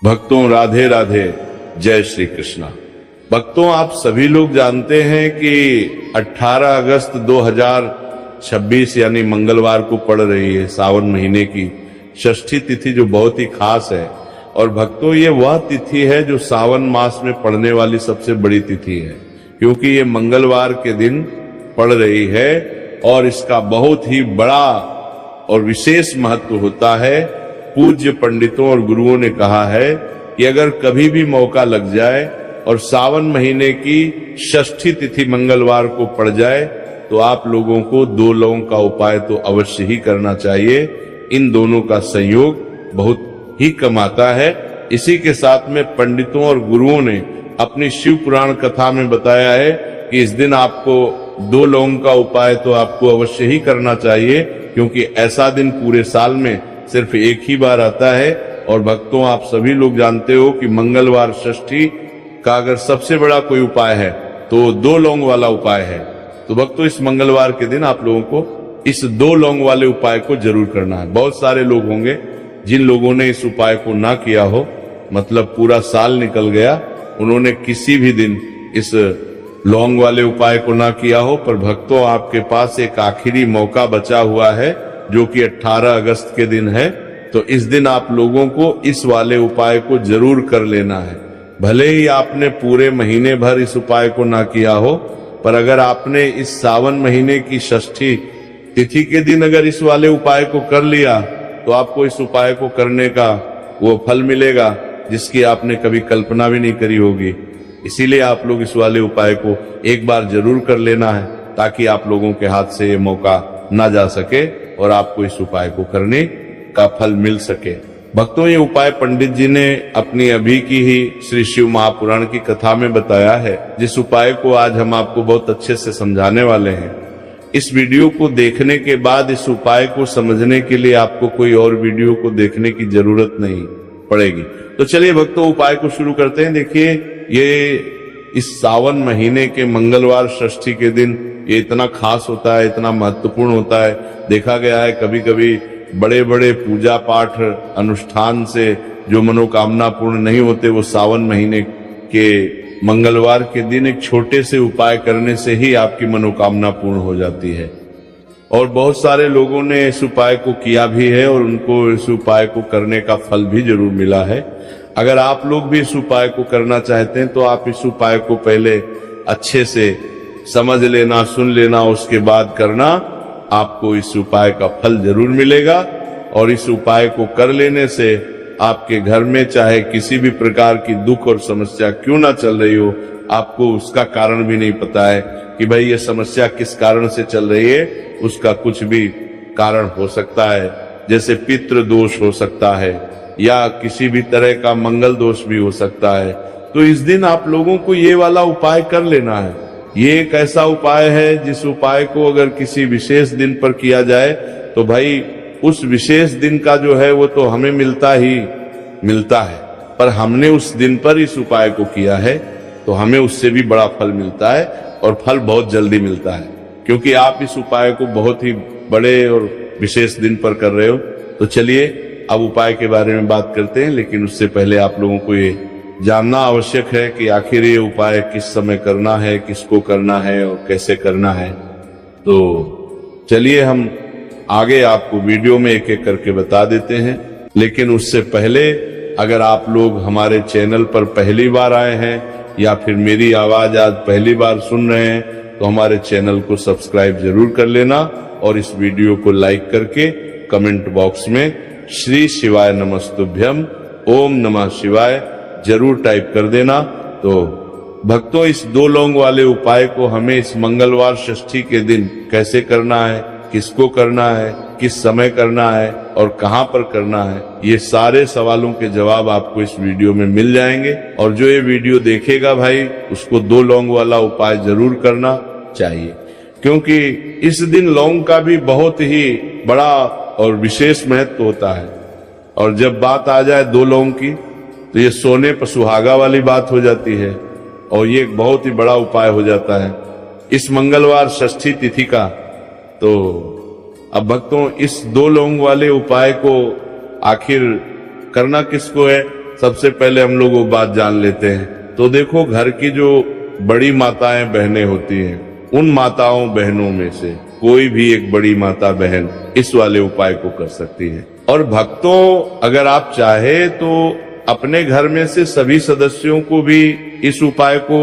भक्तों राधे राधे, जय श्री कृष्णा। भक्तों, आप सभी लोग जानते हैं कि 18 अगस्त 2026 यानी मंगलवार को पड़ रही है सावन महीने की षष्ठी तिथि, जो बहुत ही खास है। और भक्तों, ये वह तिथि है जो सावन मास में पड़ने वाली सबसे बड़ी तिथि है, क्योंकि ये मंगलवार के दिन पड़ रही है और इसका बहुत ही बड़ा और विशेष महत्व होता है। पूज्य पंडितों और गुरुओं ने कहा है कि अगर कभी भी मौका लग जाए और सावन महीने की षष्ठी तिथि मंगलवार को पड़ जाए तो आप लोगों को 2 लौंग का उपाय तो अवश्य ही करना चाहिए। इन दोनों का संयोग बहुत ही कम आता है। इसी के साथ में पंडितों और गुरुओं ने अपनी शिव पुराण कथा में बताया है कि इस दिन आपको 2 लौंग का उपाय तो आपको अवश्य ही करना चाहिए, क्योंकि ऐसा दिन पूरे साल में सिर्फ एक ही बार आता है। और भक्तों, आप सभी लोग जानते हो कि मंगलवार षष्ठी का अगर सबसे बड़ा कोई उपाय है तो 2 लौंग वाला उपाय है। तो भक्तों, इस मंगलवार के दिन आप लोगों को इस 2 लौंग वाले उपाय को जरूर करना है। बहुत सारे लोग होंगे जिन लोगों ने इस उपाय को ना किया हो, मतलब पूरा साल निकल गया, उन्होंने किसी भी दिन इस लौंग वाले उपाय को ना किया हो। पर भक्तों, आपके पास एक आखिरी मौका बचा हुआ है जो कि 18 अगस्त के दिन है। तो इस दिन आप लोगों को इस वाले उपाय को जरूर कर लेना है। भले ही आपने पूरे महीने भर इस उपाय को ना किया हो, पर अगर आपने इस सावन महीने की षष्ठी तिथि के दिन अगर इस वाले उपाय को कर लिया तो आपको इस उपाय को करने का वो फल मिलेगा जिसकी आपने कभी कल्पना भी नहीं करी होगी। इसीलिए आप लोग इस वाले उपाय को एक बार जरूर कर लेना है, ताकि आप लोगों के हाथ से ये मौका ना जा सके और आपको इस उपाय को करने का फल मिल सके। भक्तों, ये उपाय पंडित जी ने अपनी अभी की ही श्री शिव महापुराण की कथा में बताया है, जिस उपाय को आज हम आपको बहुत अच्छे से समझाने वाले हैं। इस वीडियो को देखने के बाद इस उपाय को समझने के लिए आपको कोई और वीडियो को देखने की जरूरत नहीं पड़ेगी। तो चलिए भक्तों, उपाय को शुरू करते हैं। देखिए, ये इस सावन महीने के मंगलवार षष्ठी के दिन ये इतना खास होता है, इतना महत्वपूर्ण होता है। देखा गया है कभी कभी बड़े बड़े पूजा पाठ अनुष्ठान से जो मनोकामना पूर्ण नहीं होते, वो सावन महीने के मंगलवार के दिन एक छोटे से उपाय करने से ही आपकी मनोकामना पूर्ण हो जाती है। और बहुत सारे लोगों ने इस उपाय को किया भी है और उनको इस उपाय को करने का फल भी जरूर मिला है। अगर आप लोग भी इस उपाय को करना चाहते हैं तो आप इस उपाय को पहले अच्छे से समझ लेना, सुन लेना, उसके बाद करना। आपको इस उपाय का फल जरूर मिलेगा। और इस उपाय को कर लेने से आपके घर में चाहे किसी भी प्रकार की दुख और समस्या क्यों ना चल रही हो, आपको उसका कारण भी नहीं पता है कि भाई ये समस्या किस कारण से चल रही है, उसका कुछ भी कारण हो सकता है। जैसे पितृ दोष हो सकता है या किसी भी तरह का मंगल दोष भी हो सकता है। तो इस दिन आप लोगों को ये वाला उपाय कर लेना है। ये एक ऐसा उपाय है जिस उपाय को अगर किसी विशेष दिन पर किया जाए तो भाई उस विशेष दिन का जो है वो तो हमें मिलता ही मिलता है, पर हमने उस दिन पर इस उपाय को किया है तो हमें उससे भी बड़ा फल मिलता है, और फल बहुत जल्दी मिलता है, क्योंकि आप इस उपाय को बहुत ही बड़े और विशेष दिन पर कर रहे हो। तो चलिए अब उपाय के बारे में बात करते हैं, लेकिन उससे पहले आप लोगों को ये जानना आवश्यक है कि आखिर ये उपाय किस समय करना है, किसको करना है और कैसे करना है। तो चलिए हम आगे आपको वीडियो में एक एक करके बता देते हैं। लेकिन उससे पहले अगर आप लोग हमारे चैनल पर पहली बार आए हैं या फिर मेरी आवाज आज पहली बार सुन रहे हैं तो हमारे चैनल को सब्सक्राइब जरूर कर लेना और इस वीडियो को लाइक करके कमेंट बॉक्स में श्री शिवाय नमस्तुभ्यम, ओम नमः शिवाय जरूर टाइप कर देना। तो भक्तों, इस 2 लौंग वाले उपाय को हमें इस मंगलवार षष्ठी के दिन कैसे करना है, किसको करना है, किस समय करना है और कहां पर करना है, ये सारे सवालों के जवाब आपको इस वीडियो में मिल जाएंगे। और जो ये वीडियो देखेगा भाई, उसको 2 लौंग वाला उपाय जरूर करना चाहिए, क्योंकि इस दिन लौंग का भी बहुत ही बड़ा और विशेष महत्व होता है। और जब बात आ जाए 2 लौंग की तो ये सोने पर सुहागा वाली बात हो जाती है और ये एक बहुत ही बड़ा उपाय हो जाता है इस मंगलवार षष्ठी तिथि का। तो अब भक्तों, इस 2 लौंग वाले उपाय को आखिर करना किसको है, सबसे पहले हम लोग वो बात जान लेते हैं। तो देखो, घर की जो बड़ी माताएं बहनें होती हैं, उन माताओं बहनों में से कोई भी एक बड़ी माता बहन इस वाले उपाय को कर सकती है। और भक्तों, अगर आप चाहे तो अपने घर में से सभी सदस्यों को भी इस उपाय को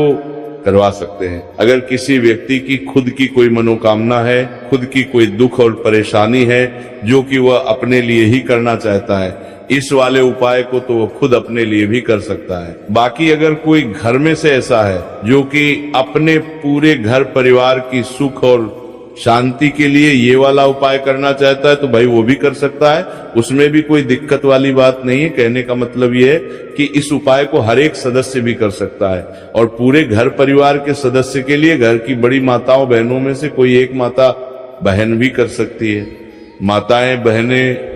करवा सकते हैं। अगर किसी व्यक्ति की खुद की कोई मनोकामना है, खुद की कोई दुख और परेशानी है जो कि वह अपने लिए ही करना चाहता है, इस वाले उपाय को तो वो खुद अपने लिए भी कर सकता है। बाकी अगर कोई घर में से ऐसा है जो कि अपने पूरे घर परिवार की सुख और शांति के लिए ये वाला उपाय करना चाहता है, तो भाई वो भी कर सकता है, उसमें भी कोई दिक्कत वाली बात नहीं है। कहने का मतलब ये है कि इस उपाय को हर एक सदस्य भी कर सकता है, और पूरे घर परिवार के सदस्य के लिए घर की बड़ी माताओं बहनों में से कोई एक माता बहन भी कर सकती है। माताएं बहनें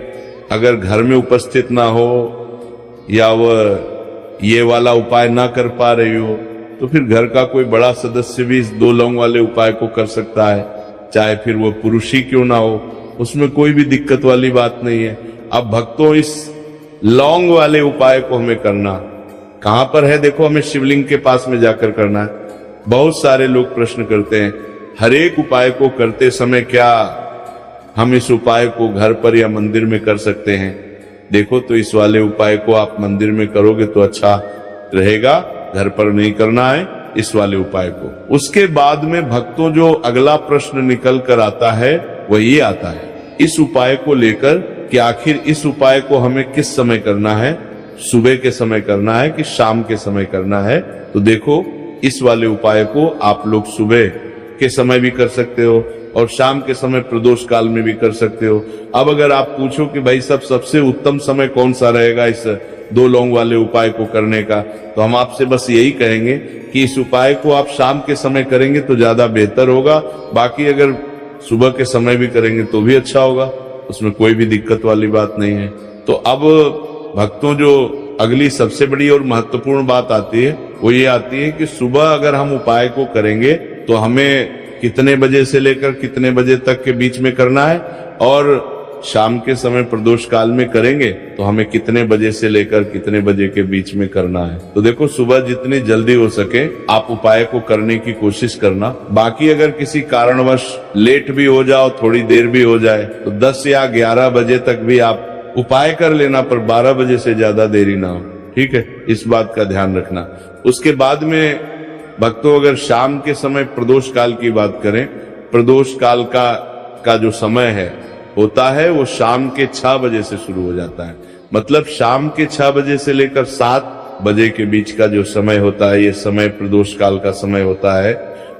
अगर घर में उपस्थित ना हो या वह ये वाला उपाय ना कर पा रही हो, तो फिर घर का कोई बड़ा सदस्य भी इस 2 लौंग वाले उपाय को कर सकता है, चाहे फिर वो पुरुष ही क्यों ना हो, उसमें कोई भी दिक्कत वाली बात नहीं है। अब भक्तों, इस लौंग वाले उपाय को हमें करना कहां पर है? देखो, हमें शिवलिंग के पास में जाकर करना है। बहुत सारे लोग प्रश्न करते हैं, हर एक उपाय को करते समय क्या हम इस उपाय को घर पर या मंदिर में कर सकते हैं? देखो, तो इस वाले उपाय को आप मंदिर में करोगे तो अच्छा रहेगा, घर पर नहीं करना है इस वाले उपाय को। उसके बाद में भक्तों जो अगला प्रश्न निकल कर आता है वह ये आता है इस उपाय को लेकर कि आखिर इस उपाय को हमें किस समय करना है, सुबह के समय करना है कि शाम के समय करना है? तो देखो, इस वाले उपाय को आप लोग सुबह के समय भी कर सकते हो और शाम के समय प्रदोष काल में भी कर सकते हो। अब अगर आप पूछो कि भाई सबसे उत्तम समय कौन सा रहेगा इस 2 लौंग वाले उपाय को करने का, तो हम आपसे बस यही कहेंगे कि इस उपाय को आप शाम के समय करेंगे तो ज्यादा बेहतर होगा। बाकी अगर सुबह के समय भी करेंगे तो भी अच्छा होगा, उसमें कोई भी दिक्कत वाली बात नहीं है। तो अब भक्तों, जो अगली सबसे बड़ी और महत्वपूर्ण बात आती है वो ये आती है कि सुबह अगर हम उपाय को करेंगे तो हमें कितने बजे से लेकर कितने बजे तक के बीच में करना है, और शाम के समय प्रदोष काल में करेंगे तो हमें कितने बजे से लेकर कितने बजे के बीच में करना है। तो देखो, सुबह जितनी जल्दी हो सके आप उपाय को करने की कोशिश करना। बाकी अगर किसी कारणवश लेट भी हो जाओ, थोड़ी देर भी हो जाए, तो 10 या 11 बजे तक भी आप उपाय कर लेना, पर 12 बजे से ज्यादा देरी ना हो, ठीक है? इस बात का ध्यान रखना। उसके बाद में भक्तों, अगर शाम के समय प्रदोष काल की बात करें, प्रदोष काल का जो समय है होता है वो शाम के 6 बजे से शुरू हो जाता है। मतलब शाम के 6 बजे से लेकर 7 बजे के बीच का जो समय होता है, ये समय प्रदोष काल का समय होता है।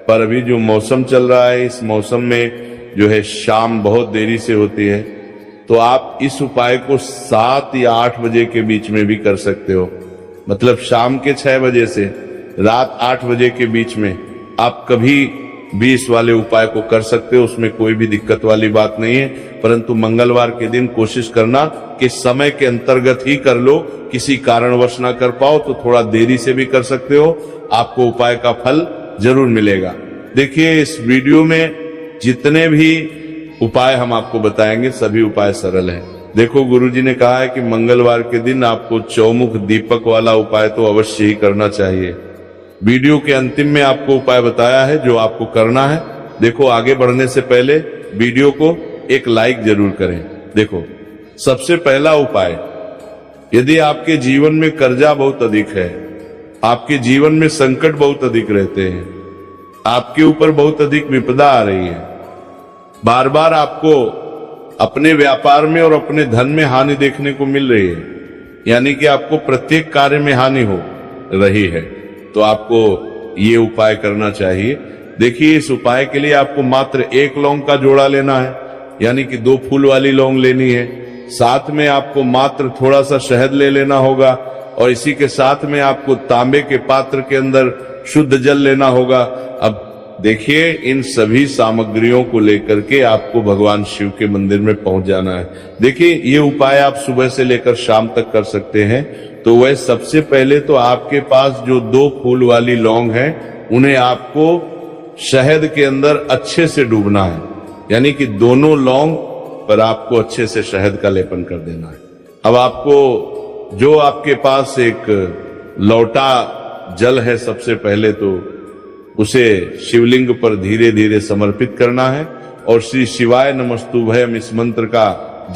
पर अभी जो मौसम चल रहा है, इस मौसम में जो है शाम बहुत देरी से होती है, तो आप इस उपाय को 7 या 8 बजे के बीच में भी कर सकते हो। मतलब शाम के 6 बजे से रात 8 बजे के बीच में आप कभी भी इस वाले उपाय को कर सकते हो, उसमें कोई भी दिक्कत वाली बात नहीं है। परंतु मंगलवार के दिन कोशिश करना कि समय के अंतर्गत ही कर लो, किसी कारणवश ना कर पाओ तो थोड़ा देरी से भी कर सकते हो, आपको उपाय का फल जरूर मिलेगा। देखिए, इस वीडियो में जितने भी उपाय हम आपको बताएंगे सभी उपाय सरल हैं। देखो, गुरुजी ने कहा है कि मंगलवार के दिन आपको चौमुख दीपक वाला उपाय तो अवश्य ही करना चाहिए। वीडियो के अंतिम में आपको उपाय बताया है जो आपको करना है। देखो, आगे बढ़ने से पहले वीडियो को एक लाइक जरूर करें। देखो, सबसे पहला उपाय, यदि आपके जीवन में कर्जा बहुत अधिक है, आपके जीवन में संकट बहुत अधिक रहते हैं, आपके ऊपर बहुत अधिक विपदा आ रही है, बार बार आपको अपने व्यापार में और अपने धन में हानि देखने को मिल रही है, यानी कि आपको प्रत्येक कार्य में हानि हो रही है, तो आपको ये उपाय करना चाहिए। देखिए, इस उपाय के लिए आपको मात्र 1 लौंग का जोड़ा लेना है, यानी कि 2 फूल वाली लौंग लेनी है। साथ में आपको मात्र थोड़ा सा शहद ले लेना होगा, और इसी के साथ में आपको तांबे के पात्र के अंदर शुद्ध जल लेना होगा। अब देखिए, इन सभी सामग्रियों को लेकर के आपको भगवान शिव के मंदिर में पहुंच जाना है। देखिए, ये उपाय आप सुबह से लेकर शाम तक कर सकते हैं। तो वह सबसे पहले तो आपके पास जो 2 फूल वाली लौंग है, उन्हें आपको शहद के अंदर अच्छे से डूबना है, यानी कि दोनों लौंग पर आपको अच्छे से शहद का लेपन कर देना है। अब आपको जो आपके पास एक लौटा जल है, सबसे पहले तो उसे शिवलिंग पर धीरे धीरे समर्पित करना है और श्री शिवाय नमस्तुभयम इस मंत्र का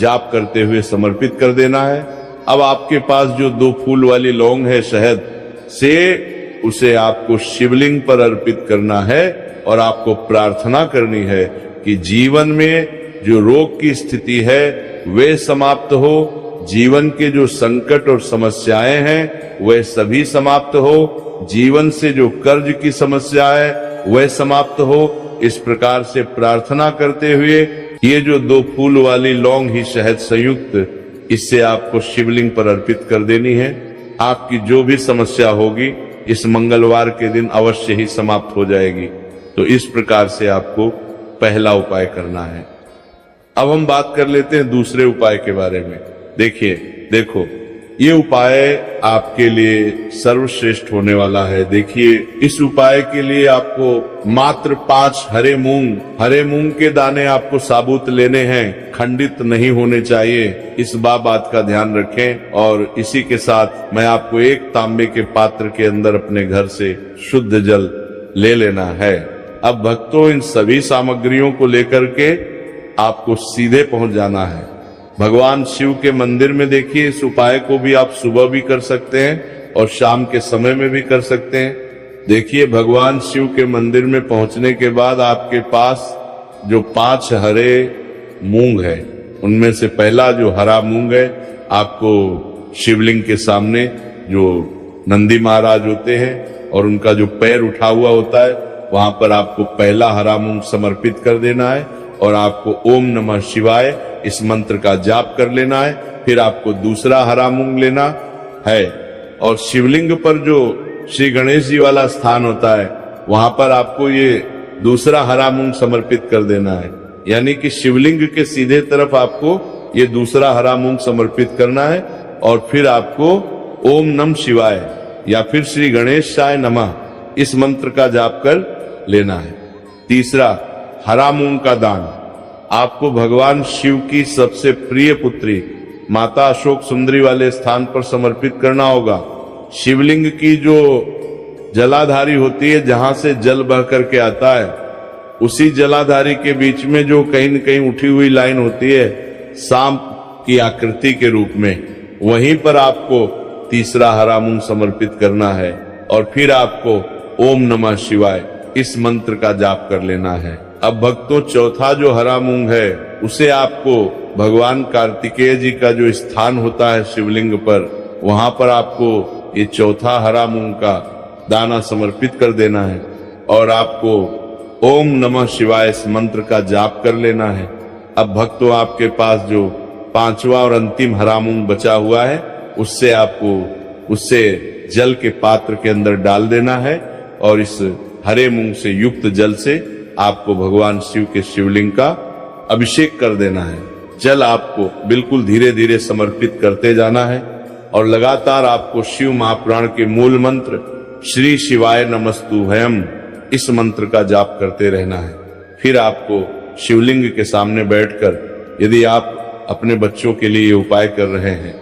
जाप करते हुए समर्पित कर देना है। अब आपके पास जो 2 फूल वाली लौंग है शहद से, उसे आपको शिवलिंग पर अर्पित करना है और आपको प्रार्थना करनी है कि जीवन में जो रोग की स्थिति है वे समाप्त हो, जीवन के जो संकट और समस्याएं हैं वह सभी समाप्त हो, जीवन से जो कर्ज की समस्या है वह समाप्त हो। इस प्रकार से प्रार्थना करते हुए ये जो 2 फूल वाली लौंग ही शहद संयुक्त, इससे आपको शिवलिंग पर अर्पित कर देनी है। आपकी जो भी समस्या होगी इस मंगलवार के दिन अवश्य ही समाप्त हो जाएगी। तो इस प्रकार से आपको पहला उपाय करना है। अब हम बात कर लेते हैं दूसरे उपाय के बारे में। देखो ये उपाय आपके लिए सर्वश्रेष्ठ होने वाला है। देखिए, इस उपाय के लिए आपको मात्र 5 हरे मूंग के दाने आपको साबुत लेने हैं, खंडित नहीं होने चाहिए। इस बात का ध्यान रखें। और इसी के साथ मैं आपको एक तांबे के पात्र के अंदर अपने घर से शुद्ध जल ले लेना है। अब भक्तों, इन सभी सामग्रियों को लेकर के आपको सीधे पहुंच जाना है भगवान शिव के मंदिर में। देखिए, इस उपाय को भी आप सुबह भी कर सकते हैं और शाम के समय में भी कर सकते हैं। देखिए, भगवान शिव के मंदिर में पहुंचने के बाद आपके पास जो 5 हरे मूंग है, उनमें से पहला जो हरा मूंग है, आपको शिवलिंग के सामने जो नंदी महाराज होते हैं और उनका जो पैर उठा हुआ होता है, वहां पर आपको पहला हरा मूंग समर्पित कर देना है और आपको ओम नमः शिवाय इस मंत्र का जाप कर लेना है। फिर आपको दूसरा हरा मूंग लेना है और शिवलिंग पर जो श्री गणेश जी वाला स्थान होता है, वहां पर आपको ये दूसरा हरा मूंग समर्पित कर देना है। यानी कि शिवलिंग के सीधे तरफ आपको ये दूसरा हरा मूंग समर्पित करना है और फिर आपको ओम नमः शिवाय या फिर श्री गणेशाय नमः इस मंत्र का जाप कर लेना है। तीसरा, हरा मूंग का दान आपको भगवान शिव की सबसे प्रिय पुत्री माता अशोक सुंदरी वाले स्थान पर समर्पित करना होगा। शिवलिंग की जो जलाधारी होती है, जहां से जल बह करके आता है, उसी जलाधारी के बीच में जो कहीं न कहीं उठी हुई लाइन होती है सांप की आकृति के रूप में, वहीं पर आपको तीसरा हरा मूंग समर्पित करना है और फिर आपको ओम नमः शिवाय इस मंत्र का जाप कर लेना है। अब भक्तों, चौथा जो हरा मूंग है उसे आपको भगवान कार्तिकेय जी का जो स्थान होता है शिवलिंग पर, वहां पर आपको ये चौथा हरा मूंग का दाना समर्पित कर देना है और आपको ओम नमः शिवाय इस मंत्र का जाप कर लेना है। अब भक्तों, आपके पास जो 5वां और अंतिम हरा मूंग बचा हुआ है, उससे जल के पात्र के अंदर डाल देना है और इस हरे मूंग से युक्त जल से आपको भगवान शिव के शिवलिंग का अभिषेक कर देना है। जल आपको बिल्कुल धीरे धीरे समर्पित करते जाना है और लगातार आपको शिव महापुराण के मूल मंत्र श्री शिवाय नमस्तुभयम इस मंत्र का जाप करते रहना है। फिर आपको शिवलिंग के सामने बैठकर, यदि आप अपने बच्चों के लिए ये उपाय कर रहे हैं,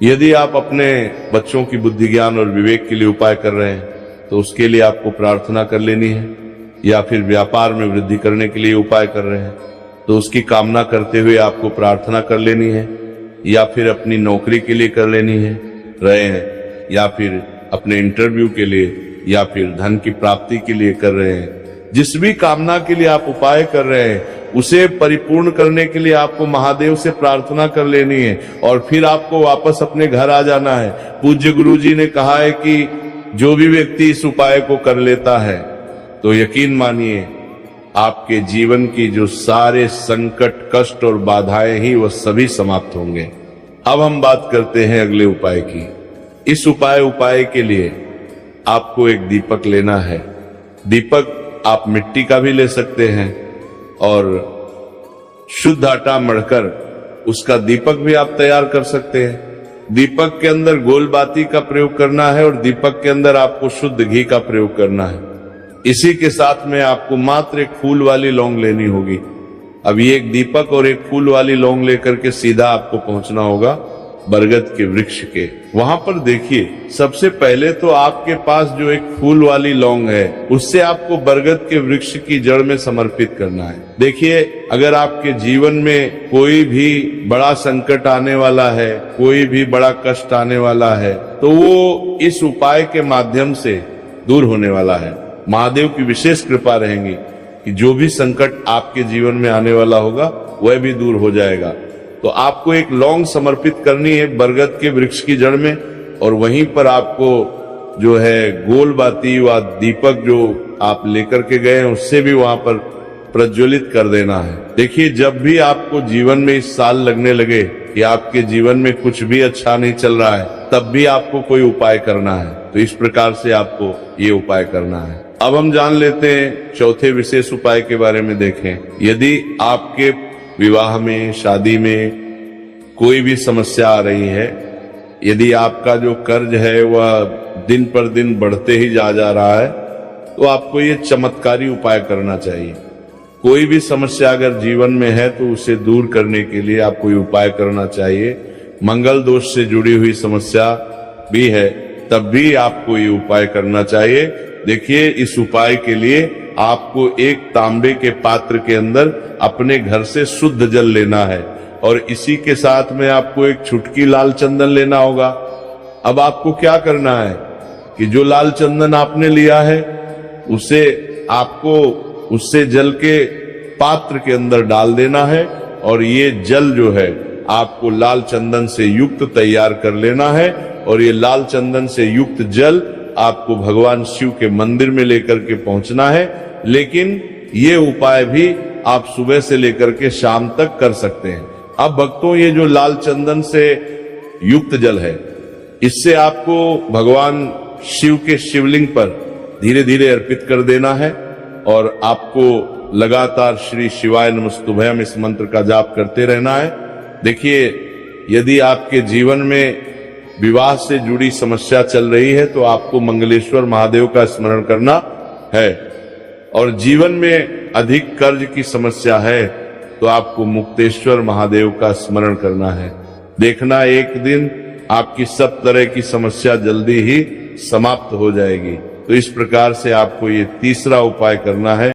यदि आप अपने बच्चों की बुद्धि ज्ञान और विवेक के लिए उपाय कर रहे हैं, तो उसके लिए आपको प्रार्थना कर लेनी है। या फिर व्यापार में वृद्धि करने के लिए उपाय कर रहे हैं तो उसकी कामना करते हुए आपको प्रार्थना कर लेनी है। या फिर अपनी नौकरी के लिए कर लेनी है या फिर अपने इंटरव्यू के लिए या फिर धन की प्राप्ति के लिए कर रहे हैं। जिस भी कामना के लिए आप उपाय कर रहे हैं उसे परिपूर्ण करने के लिए आपको महादेव से प्रार्थना कर लेनी है और फिर आपको वापस अपने घर आ जाना है। पूज्य गुरु जी ने कहा है कि जो भी व्यक्ति इस उपाय को कर लेता है तो यकीन मानिए आपके जीवन की जो सारे संकट, कष्ट और बाधाएं ही वह सभी समाप्त होंगे। अब हम बात करते हैं अगले उपाय की। इस उपाय के लिए आपको एक दीपक लेना है। दीपक आप मिट्टी का भी ले सकते हैं और शुद्ध आटा मढ़कर उसका दीपक भी आप तैयार कर सकते हैं। दीपक के अंदर गोल बाती का प्रयोग करना है और दीपक के अंदर आपको शुद्ध घी का प्रयोग करना है। इसी के साथ में आपको मात्र एक फूल वाली लौंग लेनी होगी। अब ये एक दीपक और एक फूल वाली लौंग लेकर के सीधा आपको पहुंचना होगा बरगद के वृक्ष के। वहां पर देखिए, सबसे पहले तो आपके पास जो एक फूल वाली लौंग है, उससे आपको बरगद के वृक्ष की जड़ में समर्पित करना है। देखिए, अगर आपके जीवन में कोई भी बड़ा संकट आने वाला है, कोई भी बड़ा कष्ट आने वाला है, तो वो इस उपाय के माध्यम से दूर होने वाला है। महादेव की विशेष कृपा रहेगी कि जो भी संकट आपके जीवन में आने वाला होगा वह भी दूर हो जाएगा। तो आपको एक लौंग समर्पित करनी है बरगद के वृक्ष की जड़ में, और वहीं पर आपको जो है गोल बाती व दीपक जो आप लेकर के गए हैं उससे भी वहां पर प्रज्वलित कर देना है। देखिए, जब भी आपको जीवन में इस साल लगने लगे कि आपके जीवन में कुछ भी अच्छा नहीं चल रहा है, तब भी आपको कोई उपाय करना है। तो इस प्रकार से आपको ये उपाय करना है। अब हम जान लेते हैं चौथे विशेष उपाय के बारे में। देखें, यदि आपके विवाह में, शादी में कोई भी समस्या आ रही है, यदि आपका जो कर्ज है वह दिन पर दिन बढ़ते ही जा रहा है, तो आपको ये चमत्कारी उपाय करना चाहिए। कोई भी समस्या अगर जीवन में है तो उसे दूर करने के लिए आपको ये उपाय करना चाहिए। मंगल दोष से जुड़ी हुई समस्या भी है, तब भी आपको ये उपाय करना चाहिए। देखिए, इस उपाय के लिए आपको एक तांबे के पात्र के अंदर अपने घर से शुद्ध जल लेना है, और इसी के साथ में आपको एक चुटकी लाल चंदन लेना होगा। अब आपको क्या करना है कि जो लाल चंदन आपने लिया है उसे आपको उससे जल के पात्र के अंदर डाल देना है, और ये जल जो है आपको लाल चंदन से युक्त तैयार कर लेना है। और ये लाल चंदन से युक्त जल आपको भगवान शिव के मंदिर में लेकर के पहुंचना है। लेकिन ये उपाय भी आप सुबह से लेकर के शाम तक कर सकते हैं। अब भक्तों, ये जो लाल चंदन से युक्त जल है, इससे आपको भगवान शिव के शिवलिंग पर धीरे धीरे अर्पित कर देना है, और आपको लगातार श्री शिवाय नमस्तुभयम इस मंत्र का जाप करते रहना है। देखिए, यदि आपके जीवन में विवाह से जुड़ी समस्या चल रही है तो आपको मंगलेश्वर महादेव का स्मरण करना है, और जीवन में अधिक कर्ज की समस्या है तो आपको मुक्तेश्वर महादेव का स्मरण करना है। देखना, एक दिन आपकी सब तरह की समस्या जल्दी ही समाप्त हो जाएगी। तो इस प्रकार से आपको ये तीसरा उपाय करना है।